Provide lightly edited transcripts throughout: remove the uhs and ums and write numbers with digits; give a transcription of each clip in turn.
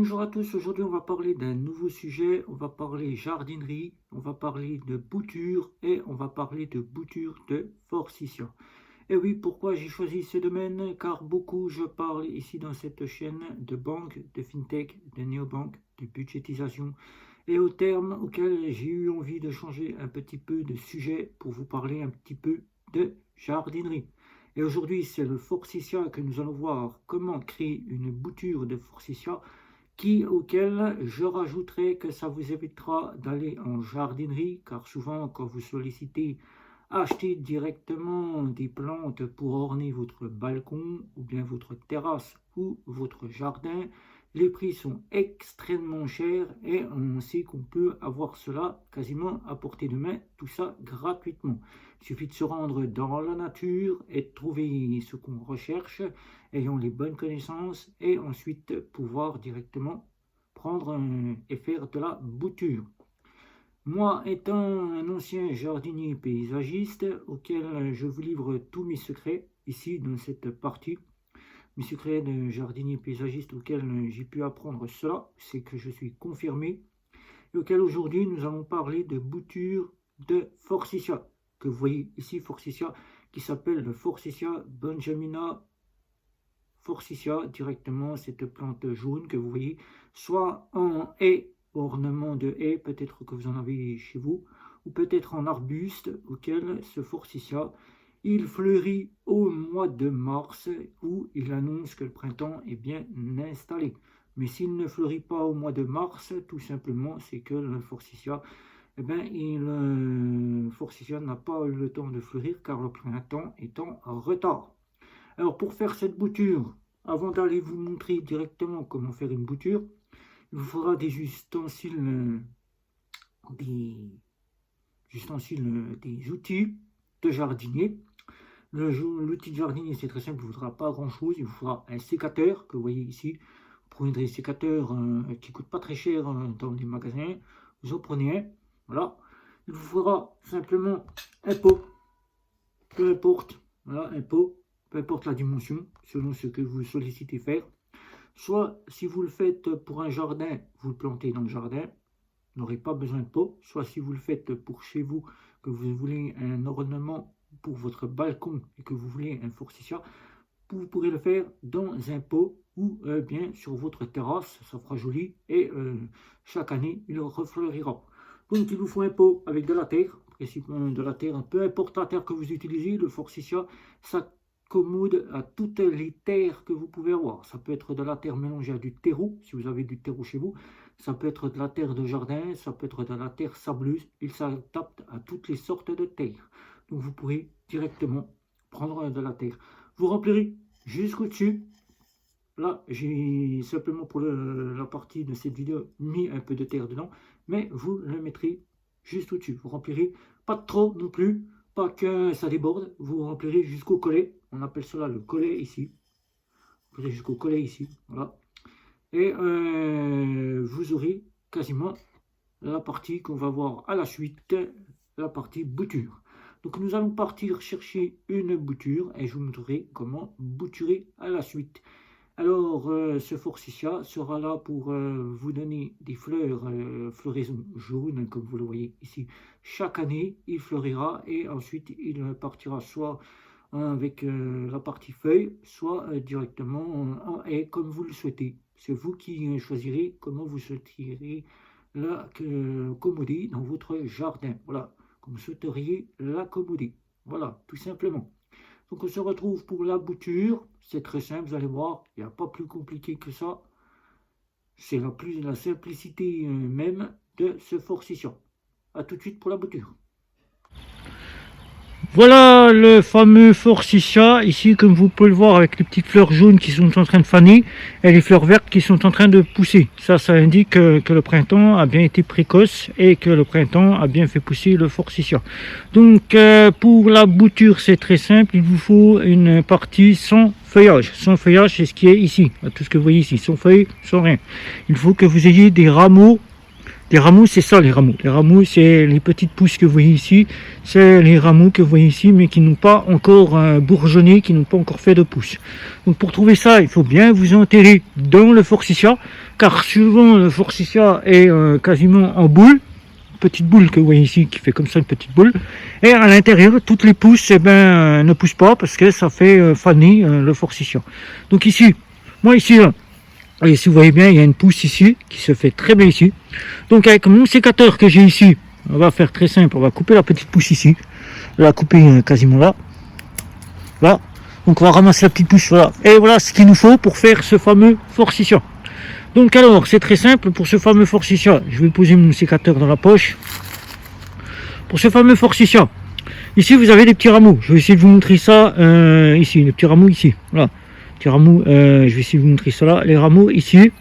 Bonjour à tous, aujourd'hui on va parler d'un nouveau sujet, on va parler jardinerie, on va parler de bouture et on va parler de bouture de forsythia. Et oui, pourquoi j'ai choisi ce domaine? Car beaucoup je parle ici dans cette chaîne de banque, de fintech, de néobanque, de budgétisation et au terme auquel j'ai eu envie de changer un petit peu de sujet pour vous parler un petit peu de jardinerie. Et aujourd'hui c'est le forsythia que nous allons voir comment créer une bouture de forsythia auquel je rajouterai que ça vous évitera d'aller en jardinerie, car souvent quand vous sollicitez acheter directement des plantes pour orner votre balcon ou bien votre terrasse ou votre jardin, les prix sont extrêmement chers et on sait qu'on peut avoir cela quasiment à portée de main, tout ça gratuitement. Il suffit de se rendre dans la nature et de trouver ce qu'on recherche, ayant les bonnes connaissances et ensuite pouvoir directement prendre et faire de la bouture. Moi, étant un ancien jardinier paysagiste auquel je vous livre tous mes secrets ici dans cette partie, mes secrets de jardinier paysagiste auquel j'ai pu apprendre cela, c'est que je suis confirmé et auquel aujourd'hui nous allons parler de bouture de forsythia, que vous voyez ici, forsythia, qui s'appelle le Forsythia benjamina forsythia, directement cette plante jaune que vous voyez, soit en haie, ornement de haie, peut-être que vous en avez chez vous, ou peut-être en arbuste, auquel ce forsythia, il fleurit au mois de mars, où il annonce que le printemps est bien installé. Mais s'il ne fleurit pas au mois de mars, tout simplement, c'est que le forsythia, forsythia n'a pas eu le temps de fleurir, car le printemps est en retard. Alors pour faire cette bouture, avant d'aller vous montrer directement comment faire une bouture, il vous faudra des ustensiles, des outils de jardinier. L'outil de jardinier, c'est très simple, il ne vous faudra pas grand chose. Il vous faudra un sécateur que vous voyez ici. Vous prenez des sécateurs qui ne coûtent pas très cher dans les magasins. Vous en prenez un. Voilà. Il vous faudra simplement un pot, peu importe. Voilà, un pot, peu importe la dimension, selon ce que vous sollicitez faire. Soit, si vous le faites pour un jardin, vous le plantez dans le jardin, vous n'aurez pas besoin de pot. Soit, si vous le faites pour chez vous, que vous voulez un ornement pour votre balcon et que vous voulez un forsythia, vous pourrez le faire dans un pot ou bien sur votre terrasse, ça fera joli et chaque année, il refleurira. Donc, il vous faut un pot avec de la terre, principalement de la terre, peu importe la terre que vous utilisez, le forsythia, ça commode à toutes les terres que vous pouvez avoir. Ça peut être de la terre mélangée à du terreau, si vous avez du terreau chez vous. Ça peut être de la terre de jardin, ça peut être de la terre sableuse. Il s'adapte à toutes les sortes de terres. Donc vous pourrez directement prendre de la terre. Vous remplirez jusqu'au dessus. Là, j'ai simplement pour la partie de cette vidéo mis un peu de terre dedans. Mais vous le mettrez juste au-dessus. Vous remplirez pas trop non plus. Pas que ça déborde, vous remplirez jusqu'au collet. On appelle cela le collet ici. Vous remplirez jusqu'au collet ici. Voilà. Et vous aurez quasiment la partie qu'on va voir à la suite, la partie bouture. Donc nous allons partir chercher une bouture et je vous montrerai comment bouturer à la suite. Alors ce forsythia sera là pour vous donner des fleurs, floraison jaune comme vous le voyez ici. Chaque année il fleurira et ensuite il partira soit avec la partie feuille, soit directement en haie comme vous le souhaitez. C'est vous qui choisirez comment vous souhaiteriez l'accommoder dans votre jardin. Voilà, comme vous souhaiteriez l'accommoder. Voilà, tout simplement. Donc on se retrouve pour la bouture. C'est très simple, vous allez voir, il n'y a pas plus compliqué que ça. C'est la simplicité même de ce forsythia. A tout de suite pour la bouture. Voilà le fameux forsythia, ici comme vous pouvez le voir avec les petites fleurs jaunes qui sont en train de faner et les fleurs vertes qui sont en train de pousser. Ça indique que le printemps a bien été précoce et que le printemps a bien fait pousser le forsythia. Donc pour la bouture c'est très simple, il vous faut une partie sans feuillage. Sans feuillage c'est ce qui est ici, tout ce que vous voyez ici, sans feuilles, sans rien. Il faut que vous ayez des rameaux Les rameaux, c'est ça, les rameaux. Les rameaux, c'est les petites pousses que vous voyez ici. C'est les rameaux que vous voyez ici, mais qui n'ont pas encore bourgeonné, qui n'ont pas encore fait de pousses. Donc pour trouver ça, il faut bien vous enterrer dans le forsythia, car souvent le forsythia est quasiment en boule. Petite boule que vous voyez ici, qui fait comme ça une petite boule. Et à l'intérieur, toutes les pousses ne poussent pas, parce que ça fait faner le forsythia. Donc ici, moi ici, là, et si vous voyez bien, il y a une pousse ici, qui se fait très bien ici. Donc avec mon sécateur que j'ai ici, on va faire très simple, on va couper la petite pousse ici. On va la couper quasiment là. Voilà. Donc on va ramasser la petite pousse, voilà. Et voilà ce qu'il nous faut pour faire ce fameux forsythia. Donc alors, c'est très simple, pour ce fameux forsythia, je vais poser mon sécateur dans la poche. Pour ce fameux forsythia, ici vous avez des petits rameaux. Je vais essayer de vous montrer ça ici, les petits rameaux ici. Voilà. Rameaux, je vais essayer de vous montrer ça là, les rameaux ici.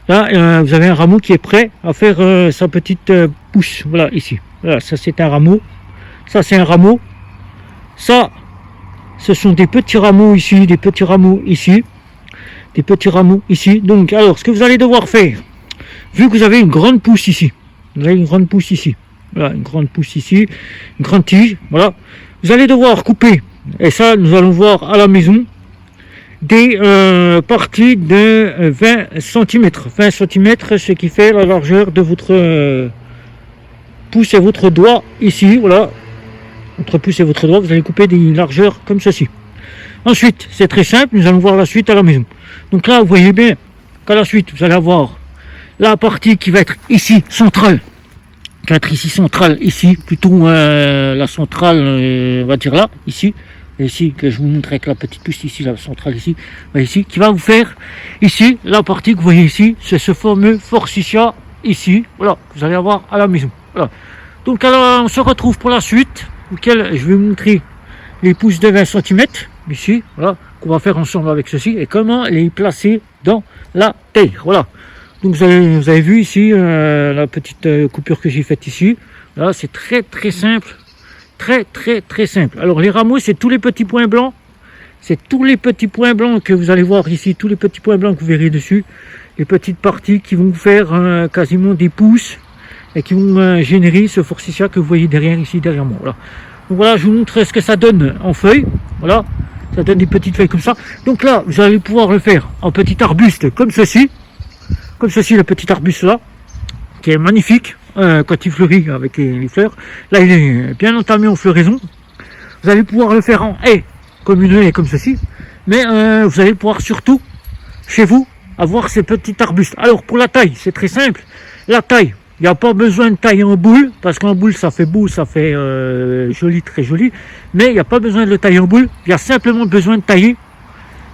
Là, vous avez un rameau qui est prêt à faire sa petite pousse. Voilà, ici. Voilà, ça c'est un rameau. Ça c'est un rameau. Ça, ce sont des petits rameaux ici, des petits rameaux ici, des petits rameaux ici. Donc, alors, ce que vous allez devoir faire, vu que vous avez une grande pousse ici, vous avez une grande pousse ici, voilà, une grande pousse ici, une grande tige, voilà, vous allez devoir couper. Et ça, nous allons voir à la maison. Des parties de 20 cm. 20 cm, ce qui fait la largeur de votre pouce et votre doigt ici. Voilà. Entre pouce et votre doigt, vous allez couper des largeurs comme ceci. Ensuite, c'est très simple, nous allons voir la suite à la maison. Donc là, vous voyez bien qu'à la suite, vous allez avoir la partie qui va être ici, centrale. Qui va être ici, centrale, ici. Plutôt la centrale, on va dire là, ici. Ici, que je vous montre avec la petite puce ici, la centrale ici, ici, qui va vous faire ici, la partie que vous voyez ici, c'est ce fameux forsythia ici, voilà, que vous allez avoir à la maison. Voilà. Donc alors, on se retrouve pour la suite, auquel je vais vous montrer les pousses de 20 cm, ici, voilà, qu'on va faire ensemble avec ceci, et comment les placer dans la terre, voilà. Donc vous avez vu ici, la petite coupure que j'ai faite ici, là, c'est très très simple. Très simple. Alors les rameaux, c'est tous les petits points blancs. C'est tous les petits points blancs que vous allez voir ici. Tous les petits points blancs que vous verrez dessus. Les petites parties qui vont vous faire quasiment des pousses. Et qui vont générer ce forsythia que vous voyez derrière ici, derrière moi. Voilà. Donc voilà, je vous montre ce que ça donne en feuilles. Voilà. Ça donne des petites feuilles comme ça. Donc là, vous allez pouvoir le faire en petit arbuste comme ceci. Comme ceci, le petit arbuste là. Qui est magnifique. Quand il fleurit avec les fleurs. Là, il est bien entamé en floraison. Vous allez pouvoir le faire en haie, comme une haie comme ceci. Mais vous allez pouvoir surtout, chez vous, avoir ces petits arbustes. Alors, pour la taille, c'est très simple. La taille, il n'y a pas besoin de tailler en boule, parce qu'en boule, ça fait beau, ça fait joli, très joli. Mais il n'y a pas besoin de le tailler en boule. Il y a simplement besoin de tailler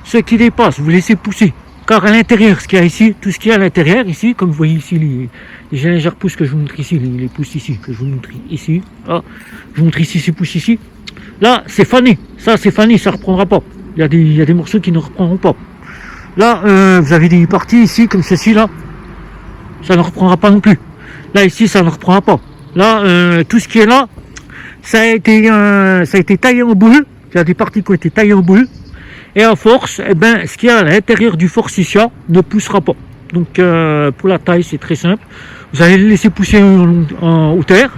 ce qui dépasse. Vous laissez pousser. Car à l'intérieur, ce qu'il y a ici, tout ce qu'il y a à l'intérieur, ici, comme vous voyez ici, les légères pousses que je vous montre ici, les pousses ici, que je vous montre ici, là, je vous montre ici ces pousses ici, là, c'est fané, ça c'est fané, ça ne reprendra pas, il y a des morceaux qui ne reprendront pas. Là, vous avez des parties ici, comme ceci, là, ça ne reprendra pas non plus. Là, ici, ça ne reprendra pas. Là, tout ce qui est là, ça a été taillé en boule, il y a des parties qui ont été taillées en boule, et à force, eh ben, ce qu'il y a à l'intérieur du forsythia ne poussera pas. Donc pour la taille, c'est très simple. Vous allez le laisser pousser en hauteur.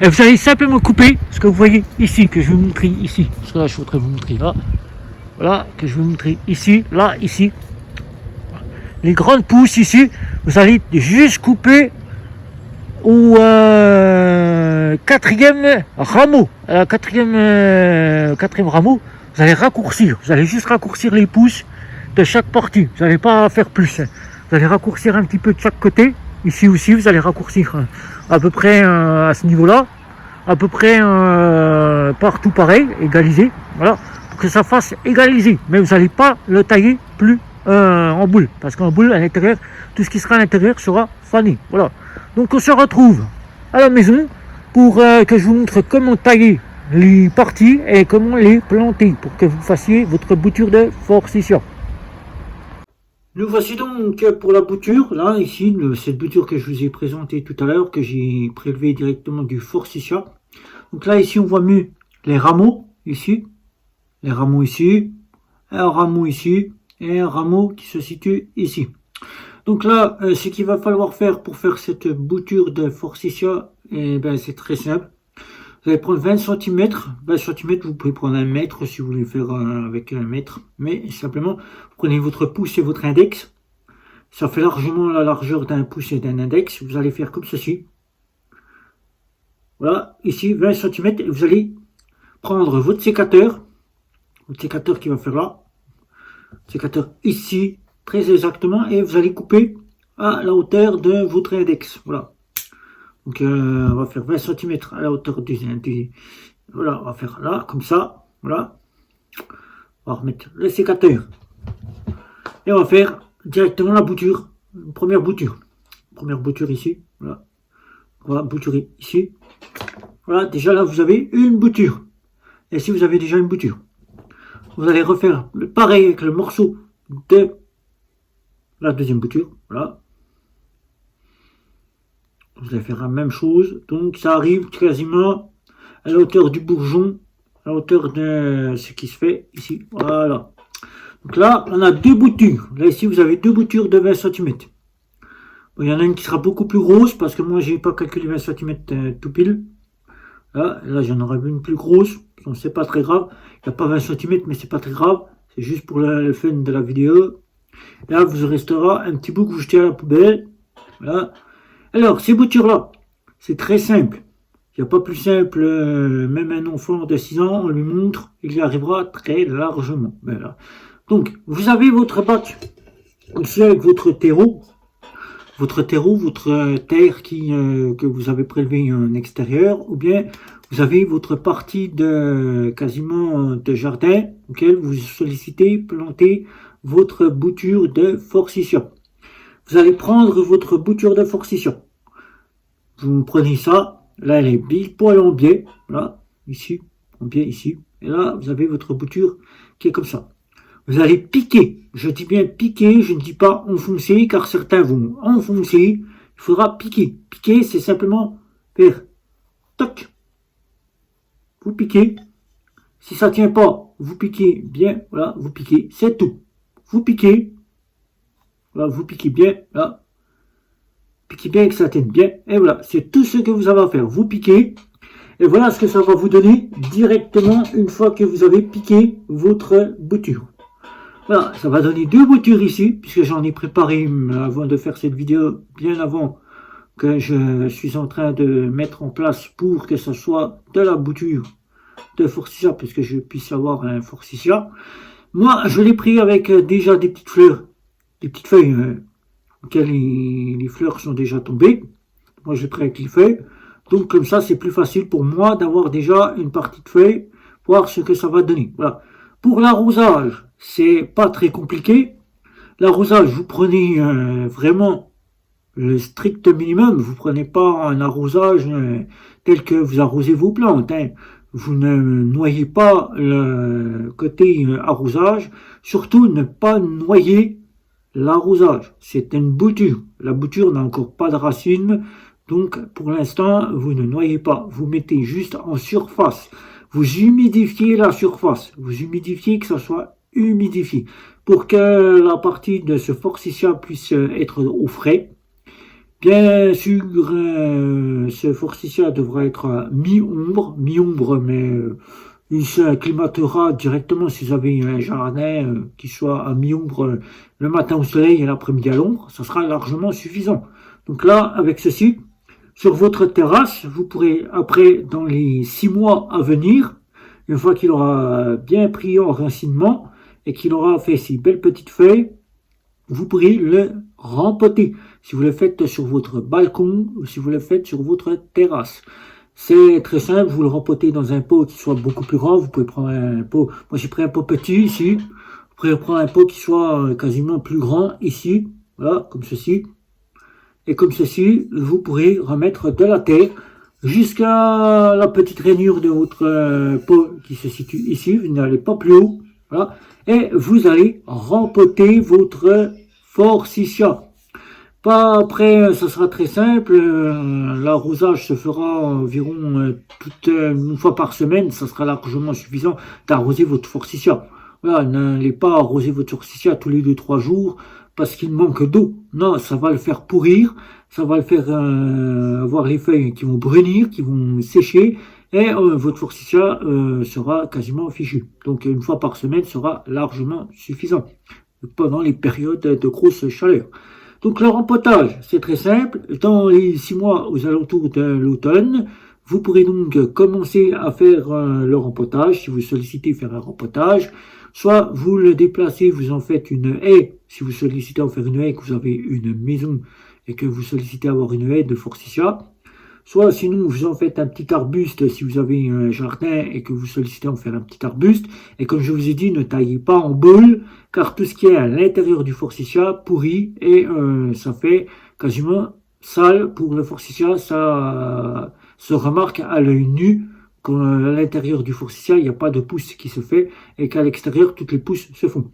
Et vous allez simplement couper ce que vous voyez ici, que je vais vous montrer ici. Parce que là, je voudrais vous montrer là. Voilà, que je vais vous montrer ici, là, ici. Les grandes pousses ici, vous allez juste couper au quatrième rameau. Quatrième rameau. Vous allez raccourcir, vous allez juste raccourcir les pousses de chaque partie. Vous n'allez pas faire plus. Vous allez raccourcir un petit peu de chaque côté. Ici aussi, vous allez raccourcir à peu près à ce niveau-là. À peu près partout pareil, égalisé. Voilà, pour que ça fasse égaliser. Mais vous n'allez pas le tailler plus en boule. Parce qu'en boule, à l'intérieur, tout ce qui sera à l'intérieur sera fané. Voilà. Donc on se retrouve à la maison pour que je vous montre comment tailler les parties et comment les planter pour que vous fassiez votre bouture de forsythia. Nous voici donc pour la bouture, là, ici, cette bouture que je vous ai présentée tout à l'heure, que j'ai prélevée directement du forsythia. Donc là, ici, on voit mieux les rameaux, ici, les rameaux ici, un rameau ici, et un rameau qui se situe ici. Donc là, ce qu'il va falloir faire pour faire cette bouture de forsythia, eh ben, c'est très simple. Vous allez prendre 20 cm. 20 cm, vous pouvez prendre 1 mètre si vous voulez faire avec 1 mètre. Mais simplement, vous prenez votre pouce et votre index. Ça fait largement la largeur d'un pouce et d'un index. Vous allez faire comme ceci. Voilà, ici, 20 cm. Et vous allez prendre votre sécateur qui va faire là. Sécateur ici, très exactement. Et vous allez couper à la hauteur de votre index. Voilà. Donc on va faire 20 cm à la hauteur du... Voilà, on va faire là, comme ça. Voilà. On va remettre le sécateur. Et on va faire directement la bouture. Une première bouture. Première bouture ici. Voilà. On va bouturer ici. Voilà, déjà là vous avez une bouture. Et si vous avez déjà une bouture, vous allez refaire pareil avec le morceau de la deuxième bouture. Voilà. Vous allez faire la même chose. Donc ça arrive quasiment à la hauteur du bourgeon, à la hauteur de ce qui se fait ici. Voilà. Donc là, on a deux boutures. Là, ici, vous avez deux boutures de 20 cm. Bon, il y en a une qui sera beaucoup plus grosse parce que moi, j'ai pas calculé 20 cm tout pile. Là j'en aurai une plus grosse. Donc, c'est pas très grave. Il n'y a pas 20 cm, mais c'est pas très grave. C'est juste pour le fun de la vidéo. Là, vous restera un petit bout que vous jetez à la poubelle. Voilà. Alors, ces boutures-là, c'est très simple. Il n'y a pas plus simple, même un enfant de 6 ans, on lui montre, il y arrivera très largement. Voilà. Donc, vous avez votre bac, aussi avec votre terreau, votre terre que vous avez prélevé en extérieur, ou bien vous avez votre partie de quasiment de jardin, auquel vous sollicitez planter votre bouture de forsythia. Vous allez prendre votre bouture de forsythia. Vous prenez ça, là elle est pile poil en biais, là, ici, en biais ici, et là vous avez votre bouture qui est comme ça. Vous allez piquer, je dis bien piquer, je ne dis pas enfoncer, car certains vont enfoncer, il faudra piquer. Piquer, c'est simplement faire toc, vous piquez, si ça ne tient pas, vous piquez bien, voilà, vous piquez, c'est tout. Vous piquez, voilà, vous piquez bien, là, piquez bien que ça tienne bien, et voilà, c'est tout ce que vous avez à faire. Vous piquez, et voilà ce que ça va vous donner directement une fois que vous avez piqué votre bouture. Voilà, ça va donner deux boutures ici, puisque j'en ai préparé avant de faire cette vidéo, bien avant que je suis en train de mettre en place pour que ce soit de la bouture de forsythia, puisque je puisse avoir un forsythia. Moi, je l'ai pris avec déjà des petites fleurs, des petites feuilles auxquelles les fleurs sont déjà tombées. Moi, je l'ai pris avec les feuilles. Donc, comme ça, c'est plus facile pour moi d'avoir déjà une partie de feuilles, voir ce que ça va donner. Voilà. Pour l'arrosage, c'est pas très compliqué. L'arrosage, vous prenez vraiment le strict minimum. Vous prenez pas un arrosage tel que vous arrosez vos plantes. Hein. Vous ne noyez pas le côté arrosage. Surtout, ne pas noyer l'arrosage. C'est une bouture. La bouture n'a encore pas de racines. Donc, pour l'instant, vous ne noyez pas. Vous mettez juste en surface. Vous humidifiez la surface. Vous humidifiez que ça soit humidifié. Pour que la partie de ce forsythia puisse être au frais. Bien sûr, ce forsythia devra être à mi-ombre, mais il s'acclimatera directement si vous avez un jardin qui soit à mi-ombre le matin au soleil et l'après-midi à l'ombre. Ça sera largement suffisant. Donc là, avec ceci, sur votre terrasse, vous pourrez, après, dans les 6 mois à venir, une fois qu'il aura bien pris en racinement et qu'il aura fait ces belles petites feuilles, vous pourrez le rempoter. Si vous le faites sur votre balcon ou si vous le faites sur votre terrasse. C'est très simple, vous le rempotez dans un pot qui soit beaucoup plus grand. Vous pouvez prendre un pot, moi j'ai pris un pot petit ici. Vous pouvez prendre un pot qui soit quasiment plus grand ici. Voilà, comme ceci. Et comme ceci, vous pourrez remettre de la terre jusqu'à la petite rainure de votre pot qui se situe ici. Vous n'allez pas plus haut. Voilà. Et vous allez rempoter votre forsythia. Pas après, ça sera très simple. L'arrosage se fera environ une fois par semaine. Ça sera largement suffisant d'arroser votre forsythia. Voilà, n'allez pas arroser votre forsythia tous les 2 3 jours parce qu'il manque d'eau. Non, ça va le faire pourrir, ça va le faire avoir les feuilles qui vont brunir, qui vont sécher, et votre forsythia sera quasiment fichu. Donc une fois par semaine sera largement suffisant pendant les périodes de grosse chaleur. Donc le rempotage, c'est très simple. Dans les 6 mois aux alentours de l'automne, vous pourrez donc commencer à faire le rempotage, si vous sollicitez faire un rempotage. Soit vous le déplacez, vous en faites une haie, si vous sollicitez en faire une haie, que vous avez une maison et que vous sollicitez avoir une haie de forsythia. Soit sinon vous en faites un petit arbuste si vous avez un jardin et que vous sollicitez en faire un petit arbuste. Et comme je vous ai dit, ne taillez pas en boule, car tout ce qui est à l'intérieur du forsythia pourrit et ça fait quasiment sale pour le forsythia. Ça se remarque à l'œil nu qu'à l'intérieur du forsythia, il n'y a pas de pousse qui se fait et qu'à l'extérieur, toutes les pousses se font.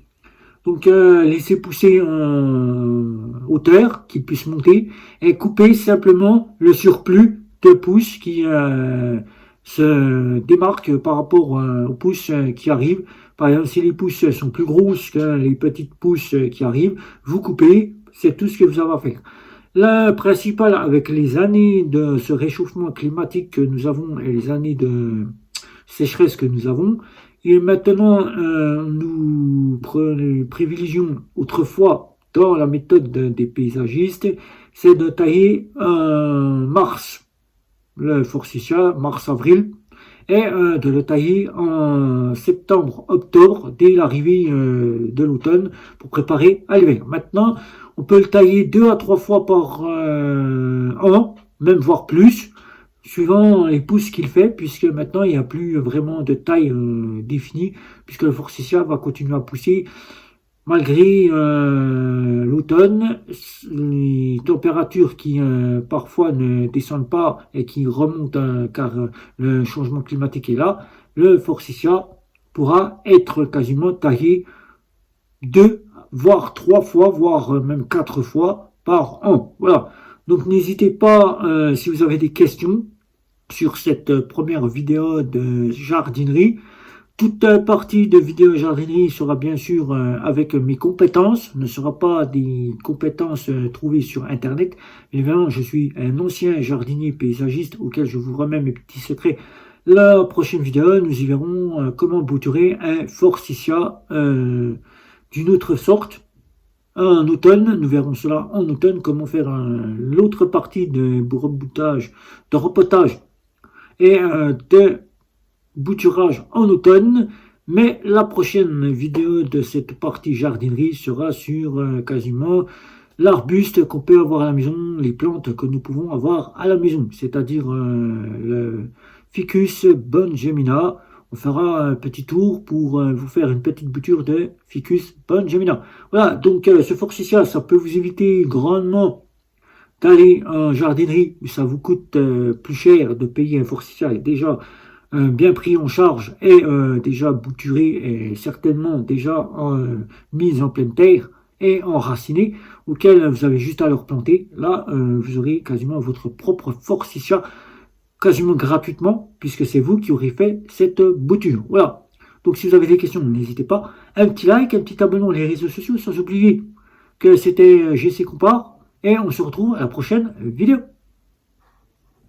Donc laissez pousser en hauteur, qu'il puisse monter, et coupez simplement le surplus de pousses qui se démarquent par rapport aux pousses qui arrivent. Par exemple, si les pousses sont plus grosses que les petites pousses qui arrivent, vous coupez, c'est tout ce que vous avez à faire. Le principal, avec les années de ce réchauffement climatique que nous avons et les années de sécheresse que nous avons, et maintenant, nous privilégions autrefois, dans la méthode des paysagistes, c'est de tailler en mars, le forsythia, mars-avril, et de le tailler en septembre-octobre, dès l'arrivée de l'automne, pour préparer à l'hiver. Maintenant, on peut le tailler 2 à 3 fois par an, même voire plus, suivant les pousses qu'il fait, puisque maintenant il n'y a plus vraiment de taille définie, puisque le forsythia va continuer à pousser malgré l'automne, les températures qui parfois ne descendent pas et qui remontent car le changement climatique est là. Le forsythia pourra être quasiment taillé 2 voire 3 fois, voire même 4 fois par an. Voilà. Donc n'hésitez pas, si vous avez des questions sur cette première vidéo de jardinerie. Toute partie de vidéo jardinerie sera bien sûr avec mes compétences, ne sera pas des compétences trouvées sur internet. Évidemment, je suis un ancien jardinier paysagiste auquel je vous remets mes petits secrets. La prochaine vidéo, nous y verrons comment bouturer un forsythia d'une autre sorte. En automne, nous verrons cela en automne, comment faire l'autre partie de reboutage, de repotage et de bouturage en automne. Mais la prochaine vidéo de cette partie jardinerie sera sur quasiment l'arbuste qu'on peut avoir à la maison, les plantes que nous pouvons avoir à la maison, c'est-à-dire le Ficus bongemina. On fera un petit tour pour vous faire une petite bouture de Ficus bongemina. Voilà, donc ce forsythia, ça peut vous éviter grandement d'aller en jardinerie où ça vous coûte plus cher de payer un forsythia déjà bien pris en charge et déjà bouturé et certainement déjà mis en pleine terre et enraciné, auquel vous avez juste à le replanter. Là, vous aurez quasiment votre propre forsythia quasiment gratuitement, puisque c'est vous qui aurez fait cette bouture. Voilà. Donc si vous avez des questions, n'hésitez pas. Un petit like, un petit abonnement les réseaux sociaux, sans oublier que c'était GC Compare, et on se retrouve à la prochaine vidéo.